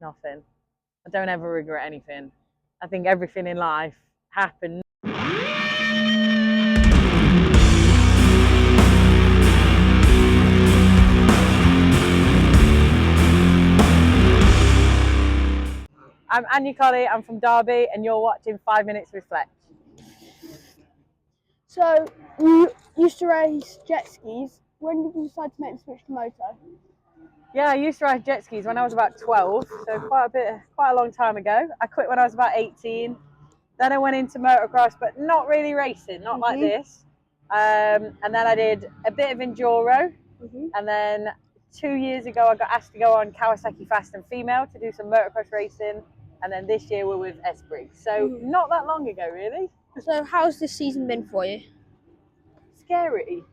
Nothing. I don't ever regret anything. I think everything in life happens. I'm Anya Colley, I'm from Derby, and you're watching 5 Minutes with Fletch. So, you used to race jet skis. When did you decide to make the switch to moto? Yeah, I used to ride jet skis when I was about 12, so quite a long time ago. I quit when I was about 18. Then I went into motocross, but not really racing, not like this. And then I did a bit of enduro. And then 2 years ago, I got asked to go on Kawasaki Fast and Female to do some motocross racing. And then this year we're with S Briggs. So not that long ago, really. So, how's this season been for you? Scary.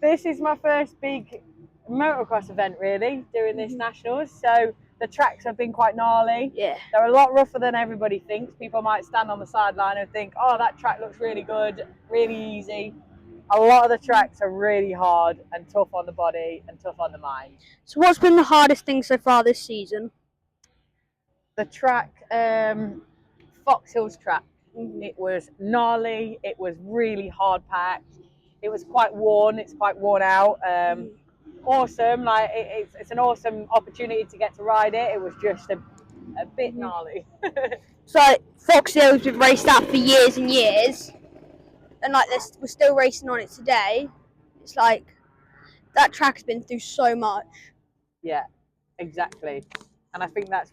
This is my first big motocross event, really, doing this nationals. So the tracks have been quite gnarly. Yeah. They're a lot rougher than everybody thinks. People might stand on the sideline and think, oh, that track looks really good, really easy. A lot of the tracks are really hard and tough on the body and tough on the mind. So, what's been the hardest thing so far this season? The track, Fox Hills track. It was gnarly. It was really hard packed. It was quite worn. It's quite worn out. Awesome. Like it's an awesome opportunity to get to ride it. It was just a bit gnarly. So, Fox Hill's been raced out for years and years, and like this, we're still racing on it today. It's like that track has been through so much. Yeah, exactly. And I think that's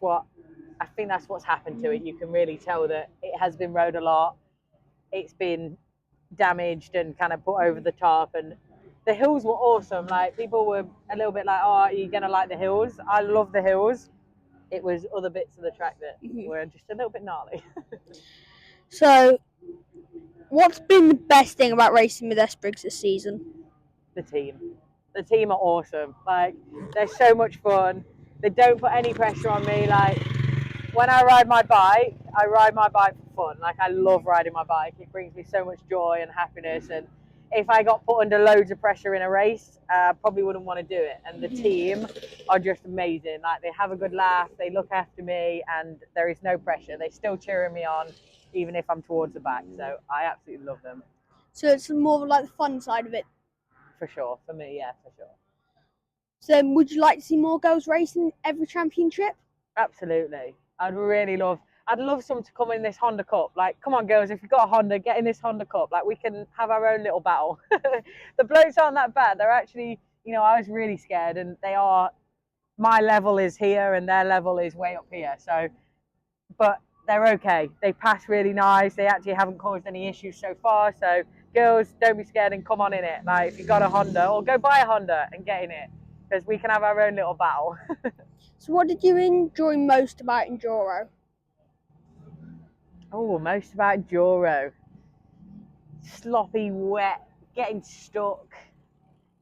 what's happened to it. You can really tell that it has been rode a lot. It's been damaged and kind of put over the top, and the hills were awesome. Like, people were a little bit like, oh, are you gonna like the hills? I love the hills. It was other bits of the track that were just a little bit gnarly. So, what's been the best thing about racing with S Briggs this season? The team are awesome. Like, they're so much fun. They don't put any pressure on me. Like, when I ride my bike for fun. Like, I love riding my bike. It brings me so much joy and happiness. And if I got put under loads of pressure in a race, I probably wouldn't want to do it. And the team are just amazing. Like, they have a good laugh, they look after me, and there is no pressure. They still cheering me on, even if I'm towards the back. So I absolutely love them. So it's more like the fun side of it. For sure. For me, yeah, for sure. So would you like to see more girls racing every championship? Absolutely. I'd love someone to come in this Honda Cup. Like, come on, girls, if you've got a Honda, get in this Honda Cup. Like, we can have our own little battle. The blokes aren't that bad. They're actually, I was really scared, and my level is here and their level is way up here. So, but they're okay. They pass really nice. They actually haven't caused any issues so far. So, girls, don't be scared and come on in it. Like, if you've got a Honda, or go buy a Honda and get in it, because we can have our own little battle. So what did you enjoy most about Enduro? Oh, most about Enduro. Sloppy, wet, getting stuck,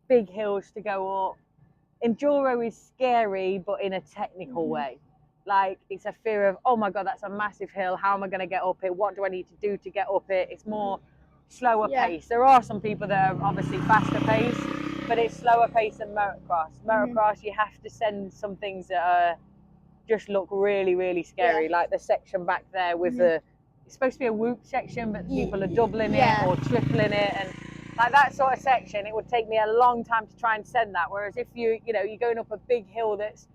big hills to go up. Enduro is scary, but in a technical way. Like, it's a fear of, oh my God, that's a massive hill. How am I going to get up it? What do I need to do to get up it? It's more slower pace. There are some people that are obviously faster pace, but it's slower pace than motocross. Motocross, you have to send some things that just look really, really scary. Like the section back there with it's supposed to be a whoop section, but people are doubling it or tripling it, and like that sort of section, it would take me a long time to try and send that. Whereas if you're going up a big hill that's,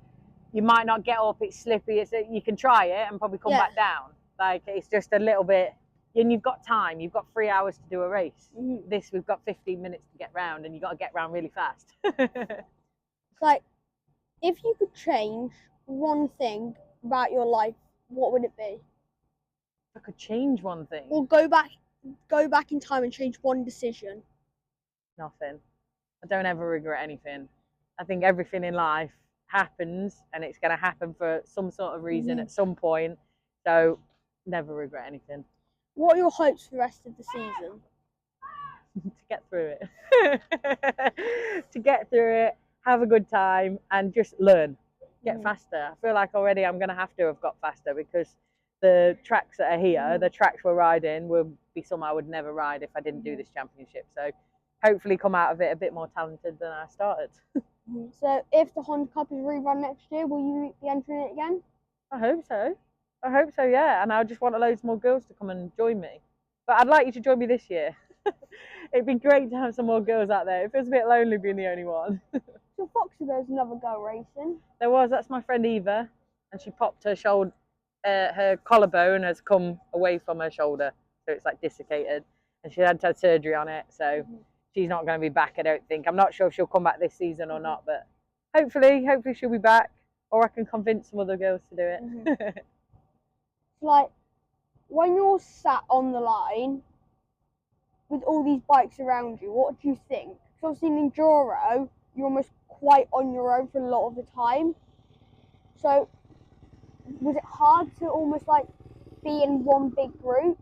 you might not get up, it's slippy, you can try it and probably come back down. Like, it's just a little bit, and you've got time. You've got 3 hours to do a race. This, we've got 15 minutes to get round, and you've got to get round really fast. Like, if you could change one thing about your life, what would it be? If I could change one thing. Or go back in time and change one decision. Nothing. I don't ever regret anything. I think everything in life happens, and it's going to happen for some sort of reason at some point. So never regret anything. What are your hopes for the rest of the season? To get through it. To get through it, have a good time, and just learn. Get faster. I feel like already I'm going to have got faster, because the tracks that are here, the tracks we're riding, will be some I would never ride if I didn't do this championship. So hopefully come out of it a bit more talented than I started. So if the Honda Cup is rerun next year, will you be entering it again? I hope so. I hope so, yeah. And I just want loads more girls to come and join me. But I'd like you to join me this year. It'd be great to have some more girls out there. It feels a bit lonely being the only one. So Foxy, there's another girl racing. There was, that's my friend Eva, and she popped her shoulder, her collarbone has come away from her shoulder, so it's like dislocated, and she had to have surgery on it, so she's not going to be back, I don't think. I'm not sure if she'll come back this season or not, but hopefully she'll be back, or I can convince some other girls to do it. Like, when you're sat on the line with all these bikes around you, what do you think? Because obviously in Enduro, you're almost quite on your own for a lot of the time. So, was it hard to almost like be in one big group?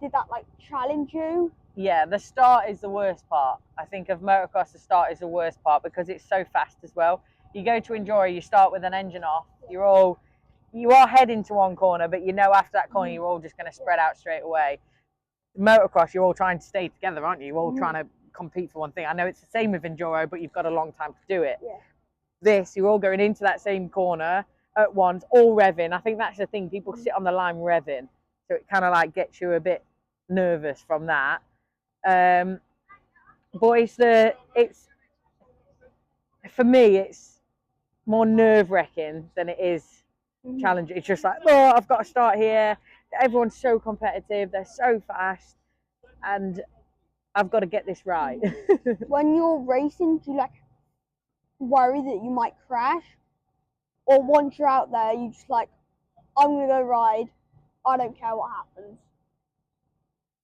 Did that like challenge you? Yeah, the start is the worst part. I think of motocross, the start is the worst part because it's so fast as well. You go to Enduro, you start with an engine off. You are heading to one corner, but you know after that corner you're all just going to spread out straight away. Motocross, you're all trying to stay together, aren't you? You're all trying to compete for one thing. I know it's the same with Enduro, but you've got a long time to do it. Yeah. This, you're all going into that same corner at once, all revving. I think that's the thing. People sit on the line revving, so it kind of like gets you a bit nervous from that. But it's for me, it's more nerve-wracking than it is challenging. It's just like, oh, I've got to start here. Everyone's so competitive, they're so fast, and I've got to get this right. When you're racing, do you like worry that you might crash? Or once you're out there, you just like, I'm going to go ride, I don't care what happens?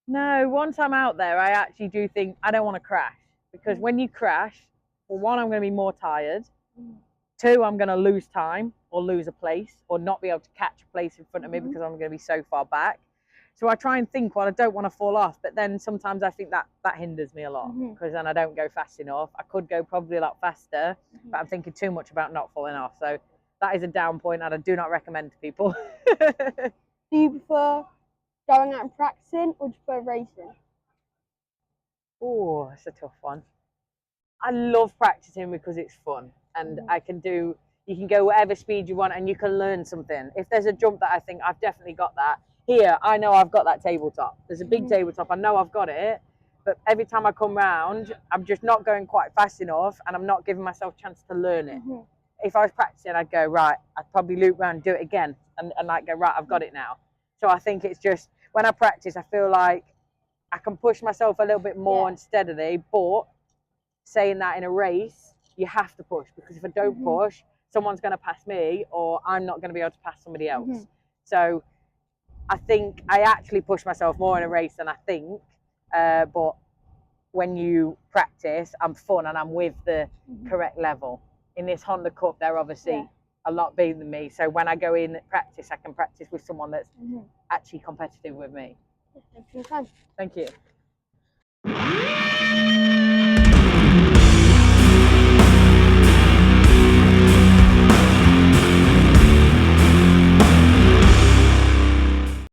No, once I'm out there, I actually do think I don't want to crash, because when you crash, well, one, I'm going to be more tired. Two, I'm going to lose time or lose a place or not be able to catch a place in front of me because I'm going to be so far back. So I try and think, well, I don't want to fall off, but then sometimes I think that hinders me a lot because then I don't go fast enough. I could go probably a lot faster, but I'm thinking too much about not falling off. So that is a down point and I do not recommend to people. Do you prefer going out and practicing or do you prefer racing? Oh, that's a tough one. I love practicing because it's fun and you can go whatever speed you want and you can learn something. If there's a jump that I think I've definitely got that, here, I know I've got that tabletop. There's a big tabletop, I know I've got it, but every time I come round, I'm just not going quite fast enough and I'm not giving myself a chance to learn it. If I was practicing, I'd go, right, I'd probably loop around and do it again and like go, right, I've got it now. So I think it's just, when I practice, I feel like I can push myself a little bit more and steadily, but saying that in a race, you have to push because if I don't push, someone's going to pass me or I'm not going to be able to pass somebody else. So I think I actually push myself more in a race than I think, but when you practice, I'm fun and I'm with the correct level. In this Honda Cup, they're obviously a lot bigger than me, so when I go in practice, I can practice with someone that's actually competitive with me. Thank you for your time. Thank you.